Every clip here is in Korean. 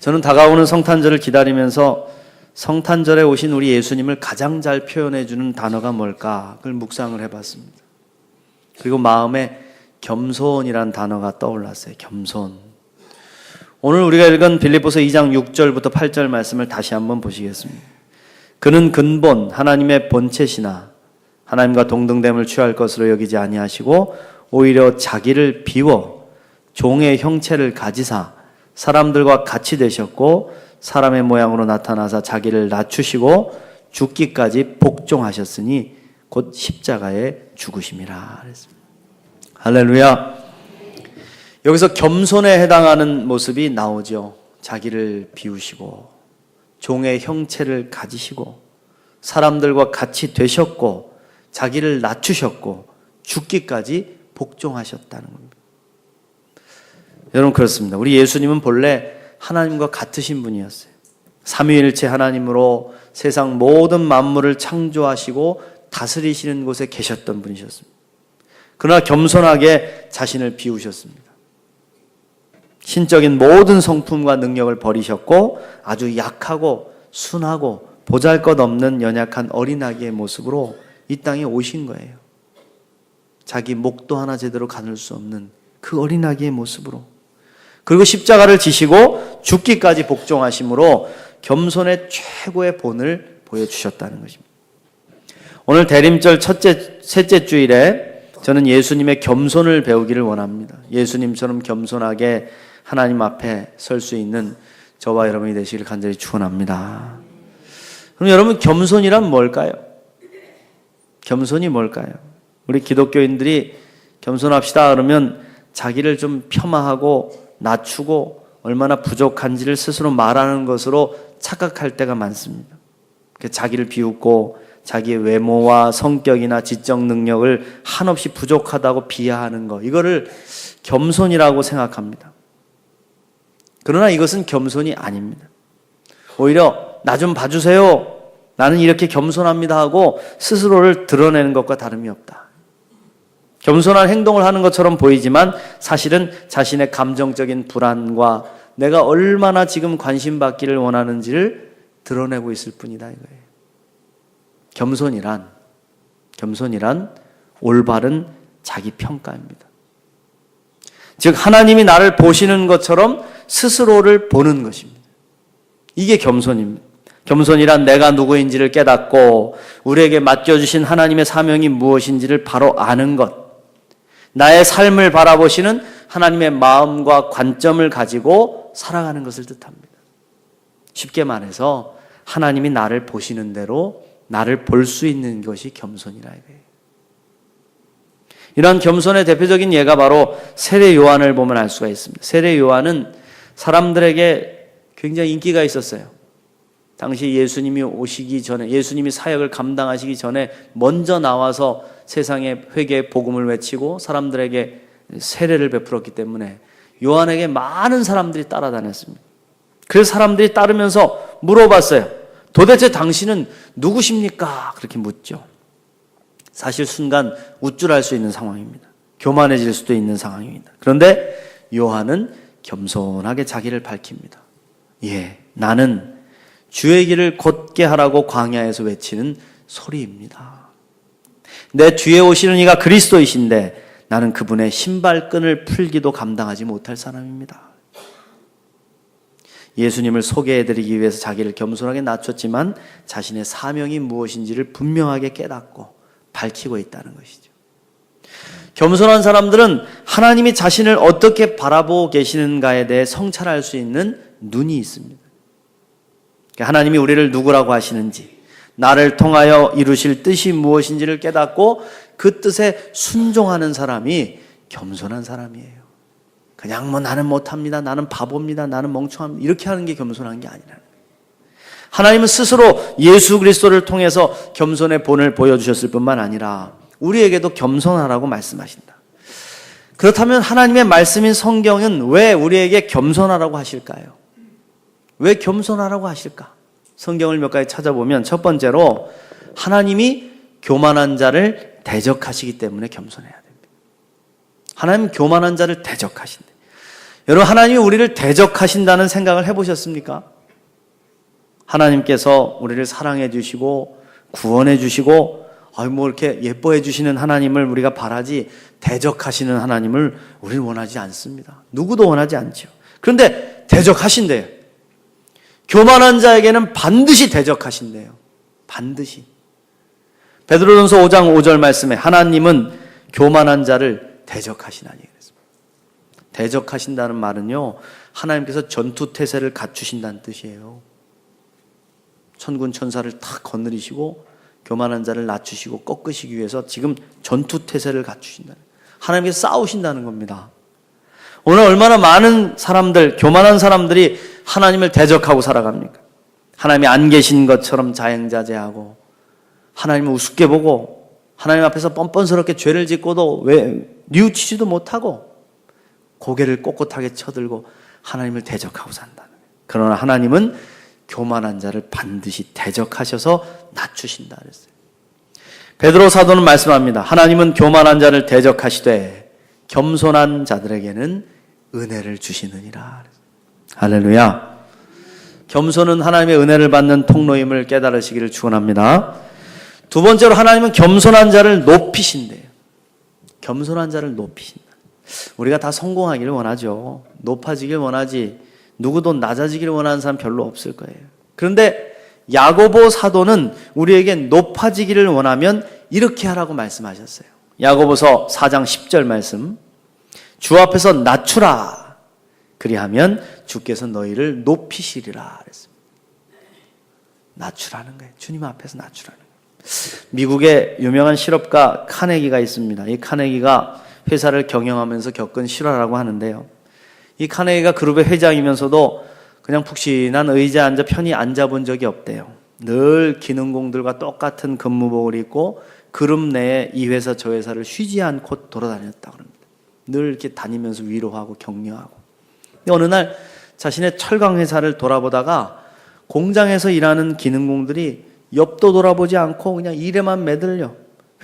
저는 다가오는 성탄절을 기다리면서 성탄절에 오신 우리 예수님을 가장 잘 표현해주는 단어가 뭘까? 그걸 묵상을 해봤습니다. 그리고 마음에 겸손이란 단어가 떠올랐어요. 겸손. 오늘 우리가 읽은 빌립보서 2장 6절부터 8절 말씀을 다시 한번 보시겠습니다. 그는 근본 하나님의 본체시나 하나님과 동등됨을 취할 것으로 여기지 아니하시고 오히려 자기를 비워 종의 형체를 가지사 사람들과 같이 되셨고 사람의 모양으로 나타나사 자기를 낮추시고 죽기까지 복종하셨으니 곧 십자가에 죽으심이라 그랬습니다. 할렐루야. 여기서 겸손에 해당하는 모습이 나오죠. 자기를 비우시고 종의 형체를 가지시고 사람들과 같이 되셨고 자기를 낮추셨고 죽기까지 복종하셨다는 겁니다. 여러분 그렇습니다. 우리 예수님은 본래 하나님과 같으신 분이었어요. 삼위일체 하나님으로 세상 모든 만물을 창조하시고 다스리시는 곳에 계셨던 분이셨습니다. 그러나 겸손하게 자신을 비우셨습니다. 신적인 모든 성품과 능력을 버리셨고 아주 약하고 순하고 보잘것없는 연약한 어린아기의 모습으로 이 땅에 오신 거예요. 자기 목도 하나 제대로 가눌 수 없는 그 어린아기의 모습으로. 그리고 십자가를 지시고 죽기까지 복종하심으로 겸손의 최고의 본을 보여주셨다는 것입니다. 오늘 대림절 셋째 주일에 저는 예수님의 겸손을 배우기를 원합니다. 예수님처럼 겸손하게 하나님 앞에 설 수 있는 저와 여러분이 되시길 간절히 축원합니다. 그럼 여러분 겸손이란 뭘까요? 겸손이 뭘까요? 우리 기독교인들이 겸손합시다 그러면 자기를 좀 폄하하고 낮추고 얼마나 부족한지를 스스로 말하는 것으로 착각할 때가 많습니다. 자기를 비웃고 자기의 외모와 성격이나 지적 능력을 한없이 부족하다고 비하하는 것, 이거를 겸손이라고 생각합니다. 그러나 이것은 겸손이 아닙니다. 오히려 나 좀 봐주세요, 나는 이렇게 겸손합니다 하고 스스로를 드러내는 것과 다름이 없다. 겸손한 행동을 하는 것처럼 보이지만 사실은 자신의 감정적인 불안과 내가 얼마나 지금 관심받기를 원하는지를 드러내고 있을 뿐이다 이거예요. 겸손이란 올바른 자기평가입니다. 즉 하나님이 나를 보시는 것처럼 스스로를 보는 것입니다. 이게 겸손입니다. 겸손이란 내가 누구인지를 깨닫고 우리에게 맡겨주신 하나님의 사명이 무엇인지를 바로 아는 것, 나의 삶을 바라보시는 하나님의 마음과 관점을 가지고 살아가는 것을 뜻합니다. 쉽게 말해서 하나님이 나를 보시는 대로 나를 볼 수 있는 것이 겸손이라 이거예요. 이러한 겸손의 대표적인 예가 바로 세례 요한을 보면 알 수가 있습니다. 세례 요한은 사람들에게 굉장히 인기가 있었어요. 당시 예수님이 오시기 전에, 예수님이 사역을 감당하시기 전에 먼저 나와서 세상에 회개의 복음을 외치고 사람들에게 세례를 베풀었기 때문에 요한에게 많은 사람들이 따라다녔습니다. 그래서 사람들이 따르면서 물어봤어요. 도대체 당신은 누구십니까? 그렇게 묻죠. 사실 순간 우쭐할 수 있는 상황입니다. 교만해질 수도 있는 상황입니다. 그런데 요한은 겸손하게 자기를 밝힙니다. 나는 주의 길을 곧게 하라고 광야에서 외치는 소리입니다. 내 뒤에 오시는 이가 그리스도이신데 나는 그분의 신발끈을 풀기도 감당하지 못할 사람입니다. 예수님을 소개해드리기 위해서 자기를 겸손하게 낮췄지만 자신의 사명이 무엇인지를 분명하게 깨닫고 밝히고 있다는 것이죠. 겸손한 사람들은 하나님이 자신을 어떻게 바라보고 계시는가에 대해 성찰할 수 있는 눈이 있습니다. 하나님이 우리를 누구라고 하시는지, 나를 통하여 이루실 뜻이 무엇인지를 깨닫고 그 뜻에 순종하는 사람이 겸손한 사람이에요. 그냥 나는 못합니다, 나는 바보입니다, 나는 멍청합니다, 이렇게 하는 게 겸손한 게 아니라는 거예요. 하나님은 스스로 예수 그리스도를 통해서 겸손의 본을 보여주셨을 뿐만 아니라 우리에게도 겸손하라고 말씀하신다. 그렇다면 하나님의 말씀인 성경은 왜 우리에게 겸손하라고 하실까요? 왜 겸손하라고 하실까? 성경을 몇 가지 찾아보면 첫 번째로 하나님이 교만한 자를 대적하시기 때문에 겸손해야 됩니다. 하나님은 교만한 자를 대적하신대. 여러분, 하나님이 우리를 대적하신다는 생각을 해보셨습니까? 하나님께서 우리를 사랑해 주시고 구원해 주시고 뭐 이렇게 예뻐해 주시는 하나님을 우리가 바라지, 대적하시는 하나님을 우리는 원하지 않습니다. 누구도 원하지 않죠. 그런데 대적하신대요. 교만한 자에게는 반드시 대적하신대요. 반드시. 베드로전서 5장 5절 말씀에 하나님은 교만한 자를 대적하시나니 그랬습니다. 대적하신다는 말은요, 하나님께서 전투태세를 갖추신다는 뜻이에요. 천군 천사를 탁 거느리시고 교만한 자를 낮추시고 꺾으시기 위해서 지금 전투태세를 갖추신다는, 하나님께서 싸우신다는 겁니다. 오늘 얼마나 많은 사람들, 교만한 사람들이 하나님을 대적하고 살아갑니까? 하나님이 안 계신 것처럼 자행자제하고 하나님을 우습게 보고 하나님 앞에서 뻔뻔스럽게 죄를 짓고도 왜 뉘우치지도 못하고 고개를 꼿꼿하게 쳐들고 하나님을 대적하고 산다는 거예요. 그러나 하나님은 교만한 자를 반드시 대적하셔서 낮추신다 그랬어요. 베드로 사도는 말씀합니다. 하나님은 교만한 자를 대적하시되 겸손한 자들에게는 은혜를 주시느니라. 할렐루야. 겸손은 하나님의 은혜를 받는 통로임을 깨달으시기를 축원합니다. 두 번째로 하나님은 겸손한 자를 높이신대요. 겸손한 자를 높이신다. 우리가 다 성공하기를 원하죠. 높아지길 원하지, 누구도 낮아지기를 원하는 사람 별로 없을 거예요. 그런데 야고보 사도는 우리에게 높아지기를 원하면 이렇게 하라고 말씀하셨어요. 야고보서 4장 10절 말씀, 주 앞에서 낮추라, 그리하면 주께서 너희를 높이시리라 그랬습니다. 낮추라는 거예요. 주님 앞에서 낮추라는 거예요. 미국의 유명한 실업가 카네기가 있습니다. 이 카네기가 회사를 경영하면서 겪은 실화라고 하는데요, 이 카네기가 그룹의 회장이면서도 그냥 푹신한 의자에 앉아 편히 앉아본 적이 없대요. 늘 기능공들과 똑같은 근무복을 입고 그룹 내에 이 회사 저 회사를 쉬지 않고 돌아다녔다고 합니다. 늘 이렇게 다니면서 위로하고 격려하고. 근데 어느 날 자신의 철강 회사를 돌아보다가 공장에서 일하는 기능공들이 옆도 돌아보지 않고 그냥 일에만 매달려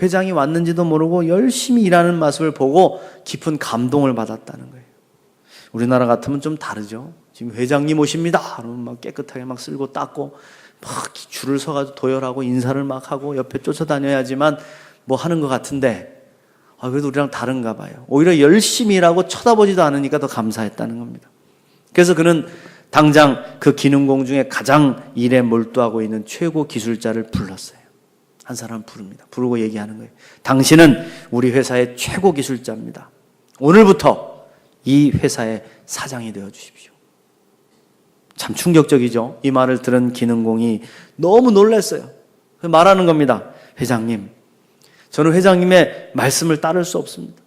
회장이 왔는지도 모르고 열심히 일하는 모습을 보고 깊은 감동을 받았다는 거예요. 우리나라 같으면 좀 다르죠. 지금 회장님 오십니다 그러면 막 깨끗하게 막 쓸고 닦고 막 줄을 서가지고 도열하고 인사를 막 하고 옆에 쫓아다녀야지만 뭐 하는 것 같은데, 그래도 우리랑 다른가 봐요. 오히려 열심히 일하고 쳐다보지도 않으니까 더 감사했다는 겁니다. 그래서 그는 당장 그 기능공 중에 가장 일에 몰두하고 있는 최고 기술자를 불렀어요. 한 사람 부릅니다. 부르고 얘기하는 거예요. 당신은 우리 회사의 최고 기술자입니다. 오늘부터 이 회사의 사장이 되어 주십시오. 참 충격적이죠. 이 말을 들은 기능공이 너무 놀랐어요. 말하는 겁니다. 회장님, 저는 회장님의 말씀을 따를 수 없습니다.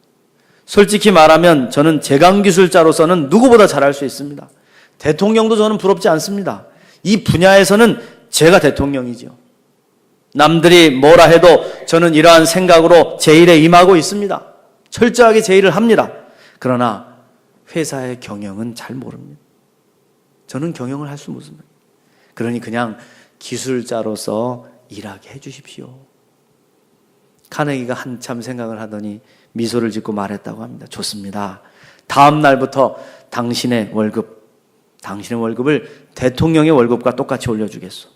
솔직히 말하면 저는 제강기술자로서는 누구보다 잘할 수 있습니다. 대통령도 저는 부럽지 않습니다. 이 분야에서는 제가 대통령이죠. 남들이 뭐라 해도 저는 이러한 생각으로 제 일에 임하고 있습니다. 철저하게 제 일을 합니다. 그러나 회사의 경영은 잘 모릅니다. 저는 경영을 할 수 없습니다. 그러니 그냥 기술자로서 일하게 해 주십시오. 카네기가 한참 생각을 하더니 미소를 짓고 말했다고 합니다. 좋습니다. 다음 날부터 당신의 월급을 대통령의 월급과 똑같이 올려주겠소.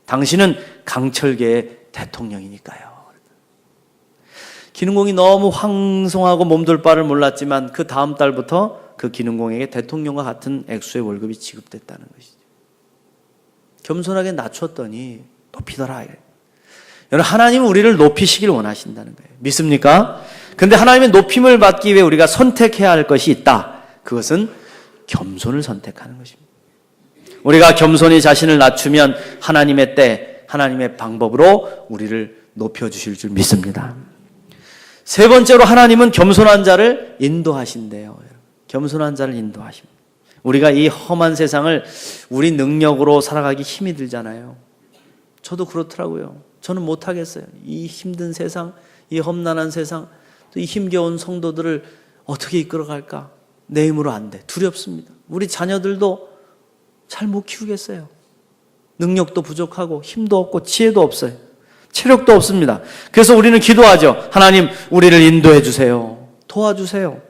당신은 강철계의 대통령이니까요. 기능공이 너무 황송하고 몸둘 바를 몰랐지만 그 다음 달부터 그 기능공에게 대통령과 같은 액수의 월급이 지급됐다는 것이죠. 겸손하게 낮췄더니 높이더라. 여러분, 하나님은 우리를 높이시길 원하신다는 거예요. 믿습니까? 근데 하나님의 높임을 받기 위해 우리가 선택해야 할 것이 있다. 그것은 겸손을 선택하는 것입니다. 우리가 겸손히 자신을 낮추면 하나님의 때, 하나님의 방법으로 우리를 높여주실 줄 믿습니다. 세 번째로 하나님은 겸손한 자를 인도하신대요. 겸손한 자를 인도하십니다. 우리가 이 험한 세상을 우리 능력으로 살아가기 힘이 들잖아요. 저도 그렇더라고요. 저는 못하겠어요. 이 힘든 세상, 이 험난한 세상, 또 이 힘겨운 성도들을 어떻게 이끌어갈까? 내 힘으로 안 돼. 두렵습니다. 우리 자녀들도 잘 못 키우겠어요. 능력도 부족하고 힘도 없고 지혜도 없어요. 체력도 없습니다. 그래서 우리는 기도하죠. 하나님, 우리를 인도해 주세요. 도와주세요.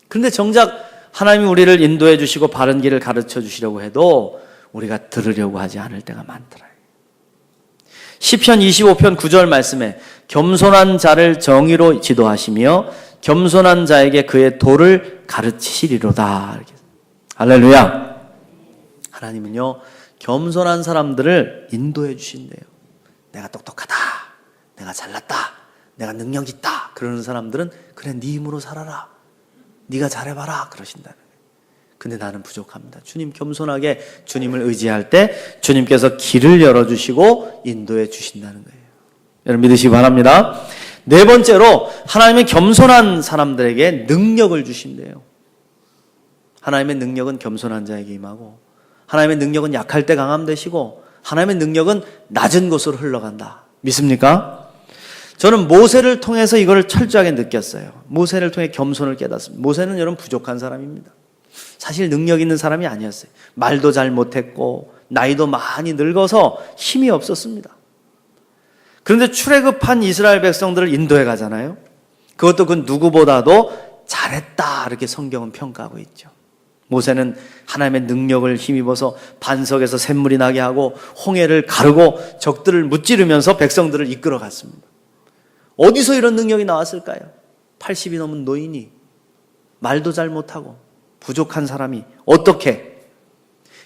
그런데 정작 하나님이 우리를 인도해 주시고 바른 길을 가르쳐 주시려고 해도 우리가 들으려고 하지 않을 때가 많더라. 시편 25편 9절 말씀에 겸손한 자를 정의로 지도하시며 겸손한 자에게 그의 도를 가르치시리로다. 할렐루야. 하나님은요, 겸손한 사람들을 인도해 주신대요. 내가 똑똑하다, 내가 잘났다, 내가 능력 있다 그러는 사람들은 그래 네 힘으로 살아라, 네가 잘해봐라 그러신다는 거예요. 근데 나는 부족합니다. 주님, 겸손하게 주님을 의지할 때 주님께서 길을 열어주시고 인도해 주신다는 거예요. 여러분 믿으시기 바랍니다. 네 번째로 하나님은 겸손한 사람들에게 능력을 주신대요. 하나님의 능력은 겸손한 자에게 임하고, 하나님의 능력은 약할 때 강함 되시고, 하나님의 능력은 낮은 곳으로 흘러간다. 믿습니까? 저는 모세를 통해서 이걸 철저하게 느꼈어요. 모세를 통해 겸손을 깨닫습니다. 모세는 여러분 부족한 사람입니다. 사실 능력 있는 사람이 아니었어요. 말도 잘 못했고 나이도 많이 늙어서 힘이 없었습니다. 그런데 출애굽한 이스라엘 백성들을 인도해 가잖아요. 그것도 그 누구보다도 잘했다 이렇게 성경은 평가하고 있죠. 모세는 하나님의 능력을 힘입어서 반석에서 샘물이 나게 하고 홍해를 가르고 적들을 무찌르면서 백성들을 이끌어 갔습니다. 어디서 이런 능력이 나왔을까요? 80이 넘은 노인이, 말도 잘 못하고 부족한 사람이 어떻게?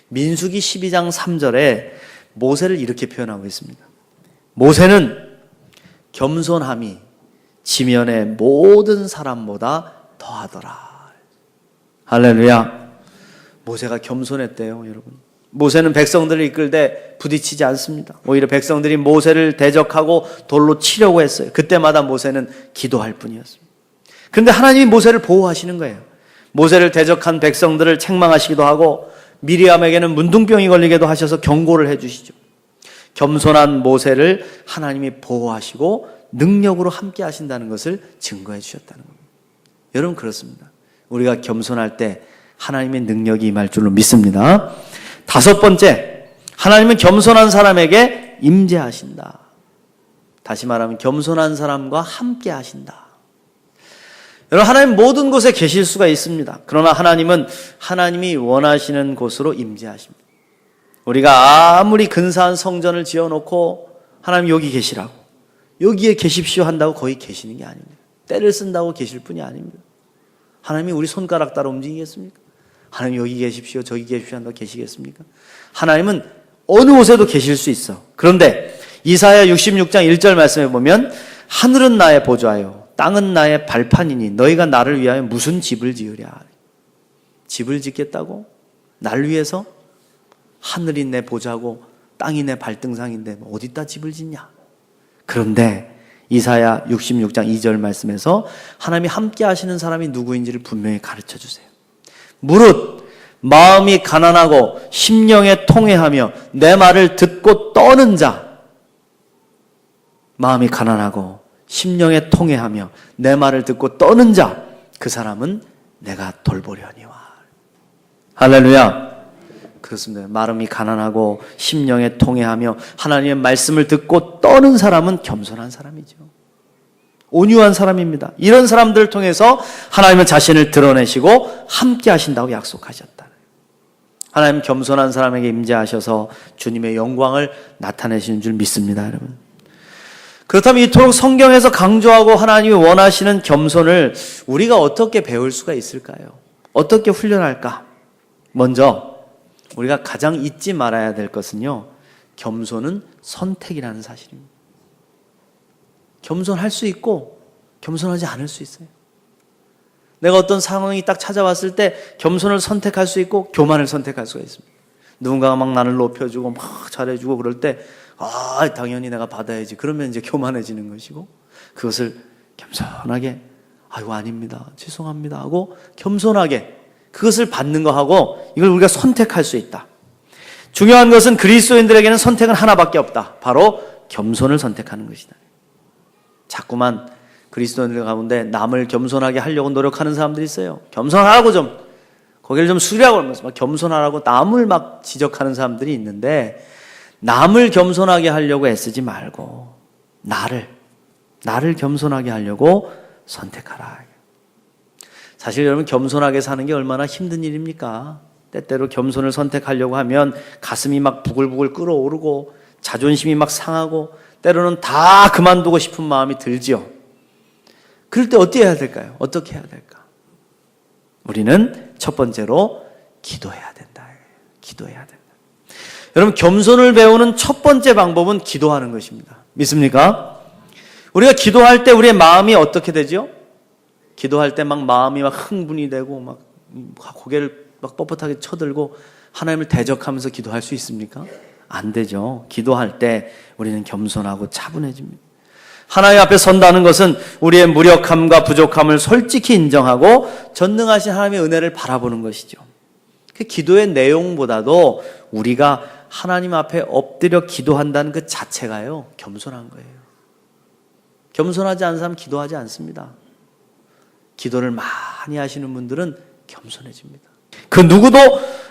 민수기 12장 3절에 모세를 이렇게 표현하고 있습니다. 모세는 겸손함이 지면의 모든 사람보다 더하더라. 할렐루야. 모세가 겸손했대요, 여러분. 모세는 백성들을 이끌 때 부딪히지 않습니다. 오히려 백성들이 모세를 대적하고 돌로 치려고 했어요. 그때마다 모세는 기도할 뿐이었습니다. 그런데 하나님이 모세를 보호하시는 거예요. 모세를 대적한 백성들을 책망하시기도 하고 미리암에게는 문둥병이 걸리게도 하셔서 경고를 해주시죠. 겸손한 모세를 하나님이 보호하시고 능력으로 함께 하신다는 것을 증거해 주셨다는 겁니다. 여러분 그렇습니다. 우리가 겸손할 때 하나님의 능력이 임할 줄로 믿습니다. 다섯 번째, 하나님은 겸손한 사람에게 임재하신다. 다시 말하면 겸손한 사람과 함께 하신다. 여러분, 하나님 모든 곳에 계실 수가 있습니다. 그러나 하나님은 하나님이 원하시는 곳으로 임재하십니다. 우리가 아무리 근사한 성전을 지어놓고 하나님 여기 계시라고, 여기에 계십시오 한다고 거기 계시는 게 아닙니다. 때를 쓴다고 계실 분이 아닙니다. 하나님이 우리 손가락 따라 움직이겠습니까? 하나님 여기 계십시오, 저기 계십시오 한다고 계시겠습니까? 하나님은 어느 곳에도 계실 수 있어. 그런데 이사야 66장 1절 말씀에 보면 하늘은 나의 보좌요 땅은 나의 발판이니 너희가 나를 위하여 무슨 집을 지으랴. 집을 짓겠다고? 날 위해서? 하늘이 내 보좌고 땅이 내 발등상인데 어디다 집을 짓냐? 그런데 이사야 66장 2절 말씀에서 하나님이 함께 하시는 사람이 누구인지를 분명히 가르쳐 주세요. 무릇 마음이 가난하고 심령에 통회하며 내 말을 듣고 떠는 자, 마음이 가난하고 심령에 통회하며 내 말을 듣고 떠는 자, 그 사람은 내가 돌보려니와. 할렐루야. 그렇습니다. 마음이 가난하고 심령에 통회하며 하나님의 말씀을 듣고 떠는 사람은 겸손한 사람이죠. 온유한 사람입니다. 이런 사람들을 통해서 하나님은 자신을 드러내시고 함께 하신다고 약속하셨다. 하나님 겸손한 사람에게 임재하셔서 주님의 영광을 나타내시는 줄 믿습니다, 여러분. 그렇다면 이토록 성경에서 강조하고 하나님이 원하시는 겸손을 우리가 어떻게 배울 수가 있을까요? 어떻게 훈련할까? 먼저 우리가 가장 잊지 말아야 될 것은요, 겸손은 선택이라는 사실입니다. 겸손할 수 있고 겸손하지 않을 수 있어요. 내가 어떤 상황이 딱 찾아왔을 때 겸손을 선택할 수 있고 교만을 선택할 수가 있습니다. 누군가가 막 나를 높여주고 막 잘해주고 그럴 때 당연히 내가 받아야지. 그러면 이제 교만해지는 것이고, 그것을 겸손하게 아이고 아닙니다, 죄송합니다 하고 겸손하게 그것을 받는 거하고 이걸 우리가 선택할 수 있다. 중요한 것은 그리스도인들에게는 선택은 하나밖에 없다. 바로 겸손을 선택하는 것이다. 자꾸만 그리스도인들 가운데 남을 겸손하게 하려고 노력하는 사람들이 있어요. 겸손하라고 좀 거기를 좀 수리하고 그러면서 막 겸손하라고 남을 막 지적하는 사람들이 있는데, 남을 겸손하게 하려고 애쓰지 말고 나를 겸손하게 하려고 선택하라. 사실 여러분 겸손하게 사는 게 얼마나 힘든 일입니까? 때때로 겸손을 선택하려고 하면 가슴이 막 부글부글 끓어오르고 자존심이 막 상하고 때로는 다 그만두고 싶은 마음이 들지요. 그럴 때 어떻게 해야 될까요? 어떻게 해야 될까? 우리는 첫 번째로 기도해야 된다. 기도해야 된다. 여러분, 겸손을 배우는 첫 번째 방법은 기도하는 것입니다. 믿습니까? 우리가 기도할 때 우리의 마음이 어떻게 되죠? 기도할 때 막 마음이 막 흥분이 되고 막 고개를 막 뻣뻣하게 쳐들고 하나님을 대적하면서 기도할 수 있습니까? 안 되죠. 기도할 때 우리는 겸손하고 차분해집니다. 하나님 앞에 선다는 것은 우리의 무력함과 부족함을 솔직히 인정하고 전능하신 하나님의 은혜를 바라보는 것이죠. 그 기도의 내용보다도 우리가 하나님 앞에 엎드려 기도한다는 그 자체가요, 겸손한 거예요. 겸손하지 않은 사람 기도하지 않습니다. 기도를 많이 하시는 분들은 겸손해집니다. 그 누구도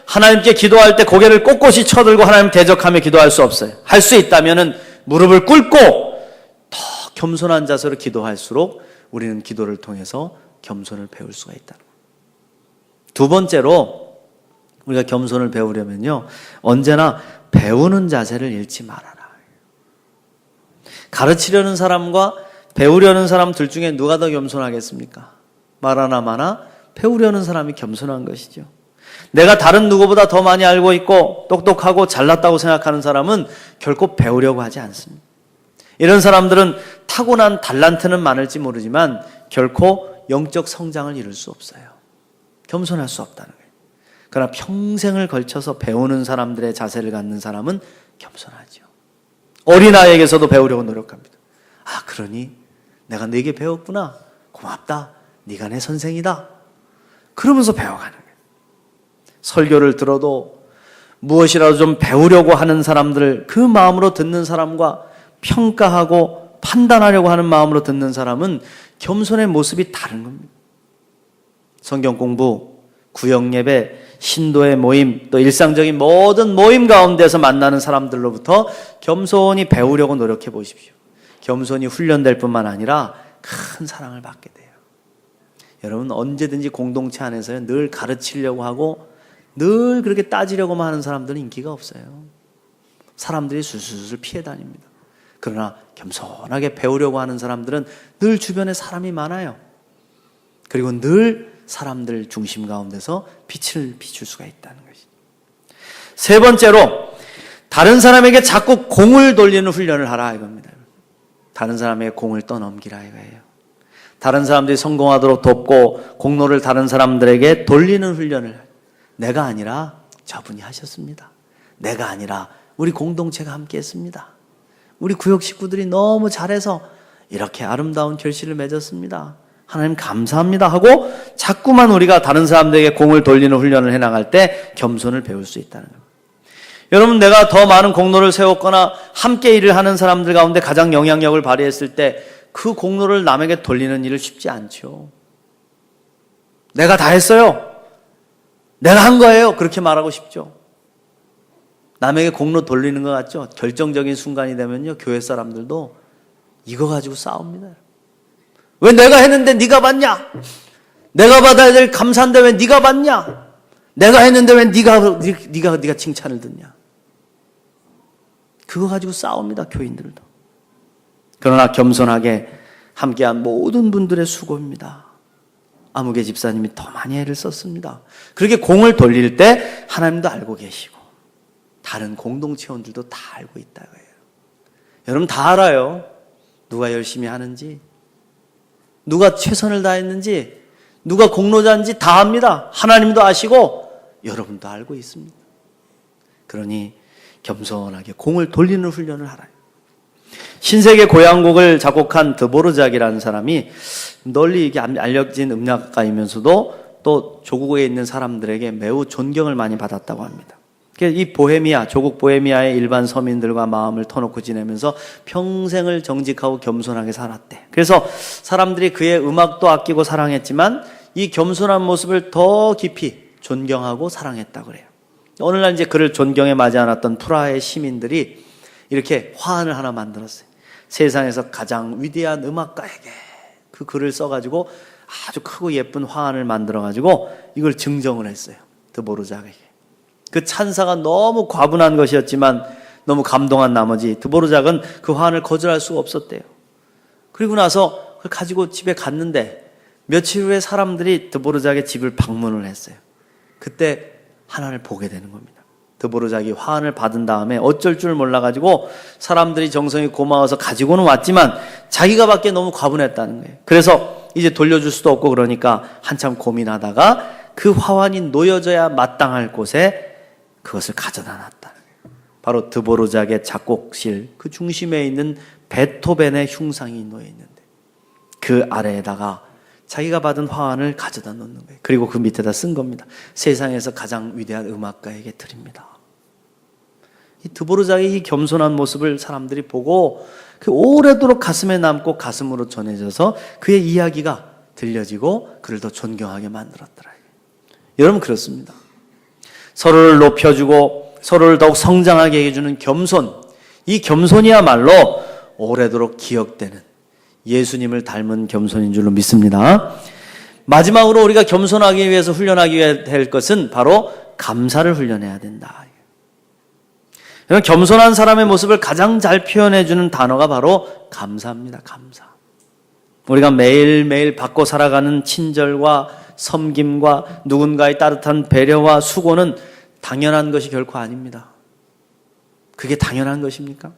하나님께 기도할 때 고개를 꼿꼿이 쳐들고 하나님 대적하며 기도할 수 없어요. 할 수 있다면은 무릎을 꿇고 더 겸손한 자세로 기도할수록 우리는 기도를 통해서 겸손을 배울 수가 있다는 거예요. 두 번째로 우리가 겸손을 배우려면요, 언제나 배우는 자세를 잃지 말아라. 가르치려는 사람과 배우려는 사람 둘 중에 누가 더 겸손하겠습니까? 말하나 마나 배우려는 사람이 겸손한 것이죠. 내가 다른 누구보다 더 많이 알고 있고 똑똑하고 잘났다고 생각하는 사람은 결코 배우려고 하지 않습니다. 이런 사람들은 타고난 달란트는 많을지 모르지만 결코 영적 성장을 이룰 수 없어요. 겸손할 수 없다는 거예요. 그러나 평생을 걸쳐서 배우는 사람들의 자세를 갖는 사람은 겸손하죠. 어린아이에게서도 배우려고 노력합니다. 아, 그러니 내가 네게 배웠구나. 고맙다. 네가 내 선생이다. 그러면서 배워가는 거예요. 설교를 들어도 무엇이라도 좀 배우려고 하는 사람들을 그 마음으로 듣는 사람과 평가하고 판단하려고 하는 마음으로 듣는 사람은 겸손의 모습이 다른 겁니다. 성경 공부, 구역 예배, 신도의 모임, 또 일상적인 모든 모임 가운데서 만나는 사람들로부터 겸손히 배우려고 노력해 보십시오. 겸손히 훈련될 뿐만 아니라 큰 사랑을 받게 돼요. 여러분, 언제든지 공동체 안에서요, 늘 가르치려고 하고 늘 그렇게 따지려고만 하는 사람들은 인기가 없어요. 사람들이 술술술 피해 다닙니다. 그러나 겸손하게 배우려고 하는 사람들은 늘 주변에 사람이 많아요. 그리고 늘 사람들 중심 가운데서 빛을 비출 수가 있다는 것이죠. 세 번째로, 다른 사람에게 자꾸 공을 돌리는 훈련을 하라 이겁니다. 다른 사람에게 공을 떠넘기라 이거예요. 다른 사람들이 성공하도록 돕고 공로를 다른 사람들에게 돌리는 훈련을, 내가 아니라 저분이 하셨습니다. 내가 아니라 우리 공동체가 함께 했습니다. 우리 구역 식구들이 너무 잘해서 이렇게 아름다운 결실을 맺었습니다. 하나님 감사합니다 하고 자꾸만 우리가 다른 사람들에게 공을 돌리는 훈련을 해나갈 때 겸손을 배울 수 있다는 겁니다. 여러분, 내가 더 많은 공로를 세웠거나 함께 일을 하는 사람들 가운데 가장 영향력을 발휘했을 때 그 공로를 남에게 돌리는 일을 쉽지 않죠. 내가 다 했어요. 내가 한 거예요. 그렇게 말하고 싶죠. 남에게 공로 돌리는 것 같죠. 결정적인 순간이 되면요, 교회 사람들도 이거 가지고 싸웁니다. 왜 내가 했는데 네가 받냐? 내가 받아야 될 감사인데 왜 네가 받냐? 내가 했는데 왜 네가 칭찬을 듣냐? 그거 가지고 싸웁니다, 교인들도. 그러나 겸손하게 함께한 모든 분들의 수고입니다. 아무개 집사님이 더 많이 애를 썼습니다. 그렇게 공을 돌릴 때 하나님도 알고 계시고 다른 공동체원들도 다 알고 있다고요. 여러분 다 알아요. 누가 열심히 하는지, 누가 최선을 다했는지, 누가 공로자인지 다 압니다. 하나님도 아시고 여러분도 알고 있습니다. 그러니 겸손하게 공을 돌리는 훈련을 하라요. 신세계 고향곡을 작곡한 드보르작이라는 사람이 널리 이게 알려진 음악가이면서도 또 조국에 있는 사람들에게 매우 존경을 많이 받았다고 합니다. 이 보헤미아, 조국 보헤미아의 일반 서민들과 마음을 터놓고 지내면서 평생을 정직하고 겸손하게 살았대. 그래서 사람들이 그의 음악도 아끼고 사랑했지만 이 겸손한 모습을 더 깊이 존경하고 사랑했다고 그래요. 오늘날 이제 그를 존경에 맞지 않았던 프라하의 시민들이 이렇게 화환을 하나 만들었어요. 세상에서 가장 위대한 음악가에게 그 글을 써가지고 아주 크고 예쁜 화환을 만들어가지고 이걸 증정을 했어요. 드보르작에게. 그 찬사가 너무 과분한 것이었지만 너무 감동한 나머지 드보르작은 그 화환을 거절할 수가 없었대요. 그리고 나서 그걸 가지고 집에 갔는데 며칠 후에 사람들이 드보르작의 집을 방문을 했어요. 그때 하나님을 보게 되는 겁니다. 드보르작이 화환을 받은 다음에 어쩔 줄 몰라가지고 사람들이 정성이 고마워서 가지고는 왔지만 자기가 받기에 너무 과분했다는 거예요. 그래서 이제 돌려줄 수도 없고 그러니까 한참 고민하다가 그 화환이 놓여져야 마땅할 곳에 그것을 가져다 놨다는 거예요. 바로 드보르작의 작곡실 그 중심에 있는 베토벤의 흉상이 놓여 있는데 그 아래에다가 자기가 받은 화환을 가져다 놓는 거예요. 그리고 그 밑에다 쓴 겁니다. 세상에서 가장 위대한 음악가에게 드립니다. 이 드보르작의 이 겸손한 모습을 사람들이 보고 그 오래도록 가슴에 남고 가슴으로 전해져서 그의 이야기가 들려지고 그를 더 존경하게 만들었더라. 여러분 그렇습니다. 서로를 높여주고 서로를 더욱 성장하게 해주는 겸손, 이 겸손이야말로 오래도록 기억되는 예수님을 닮은 겸손인 줄로 믿습니다. 마지막으로 우리가 겸손하기 위해서 훈련하게 될 것은 바로 감사를 훈련해야 된다. 여러분, 겸손한 사람의 모습을 가장 잘 표현해주는 단어가 바로 감사입니다. 감사. 우리가 매일매일 받고 살아가는 친절과 섬김과 누군가의 따뜻한 배려와 수고는 당연한 것이 결코 아닙니다. 그게 당연한 것입니까?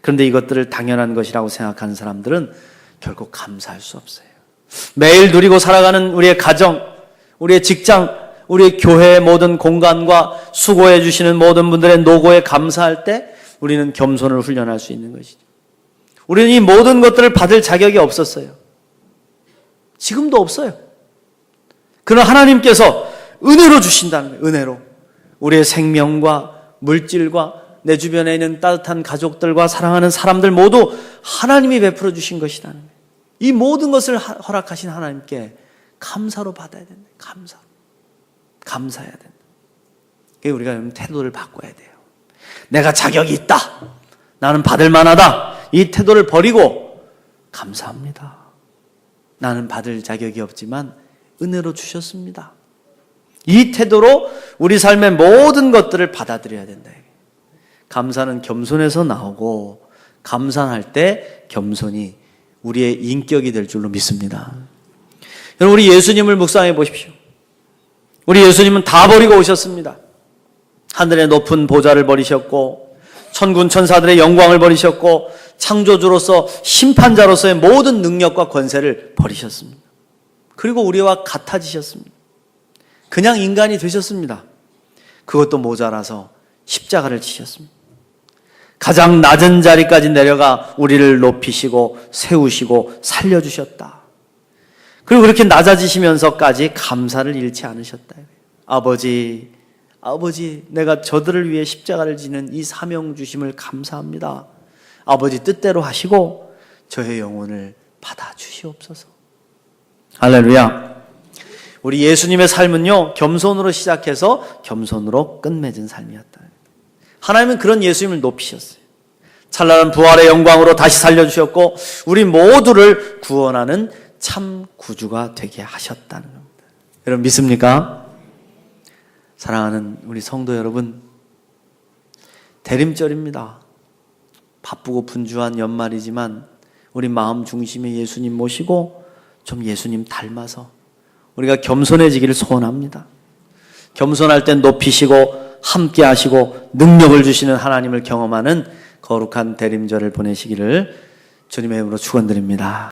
그런데 이것들을 당연한 것이라고 생각하는 사람들은 결국 감사할 수 없어요. 매일 누리고 살아가는 우리의 가정, 우리의 직장, 우리의 교회의 모든 공간과 수고해 주시는 모든 분들의 노고에 감사할 때 우리는 겸손을 훈련할 수 있는 것이죠. 우리는 이 모든 것들을 받을 자격이 없었어요. 지금도 없어요. 그러나 하나님께서 은혜로 주신다는 거예요. 은혜로. 우리의 생명과 물질과 내 주변에 있는 따뜻한 가족들과 사랑하는 사람들 모두 하나님이 베풀어 주신 것이라는 거예요. 이 모든 것을 허락하신 하나님께 감사로 받아야 된다. 감사로. 감사해야 된다. 우리가 태도를 바꿔야 돼요. 내가 자격이 있다. 나는 받을 만하다. 이 태도를 버리고 감사합니다. 나는 받을 자격이 없지만 은혜로 주셨습니다. 이 태도로 우리 삶의 모든 것들을 받아들여야 된다. 감사는 겸손에서 나오고 감사할 때 겸손이 우리의 인격이 될 줄로 믿습니다. 여러분, 우리 예수님을 묵상해 보십시오. 우리 예수님은 다 버리고 오셨습니다. 하늘의 높은 보좌를 버리셨고 천군 천사들의 영광을 버리셨고 창조주로서 심판자로서의 모든 능력과 권세를 버리셨습니다. 그리고 우리와 같아지셨습니다. 그냥 인간이 되셨습니다. 그것도 모자라서 십자가를 지셨습니다. 가장 낮은 자리까지 내려가 우리를 높이시고 세우시고 살려주셨다. 그리고 그렇게 낮아지시면서까지 감사를 잃지 않으셨다. 아버지, 내가 저들을 위해 십자가를 지는 이 사명 주심을 감사합니다. 아버지 뜻대로 하시고 저의 영혼을 받아주시옵소서. 할렐루야. 우리 예수님의 삶은요, 겸손으로 시작해서 겸손으로 끝맺은 삶이었다. 하나님은 그런 예수님을 높이셨어요. 찬란한 부활의 영광으로 다시 살려주셨고 우리 모두를 구원하는 참 구주가 되게 하셨다는 겁니다. 여러분 믿습니까? 사랑하는 우리 성도 여러분, 대림절입니다. 바쁘고 분주한 연말이지만 우리 마음 중심에 예수님 모시고 좀 예수님 닮아서 우리가 겸손해지기를 소원합니다. 겸손할 땐 높이시고 함께 하시고 능력을 주시는 하나님을 경험하는 거룩한 대림절을 보내시기를 주님의 이름으로 축원드립니다.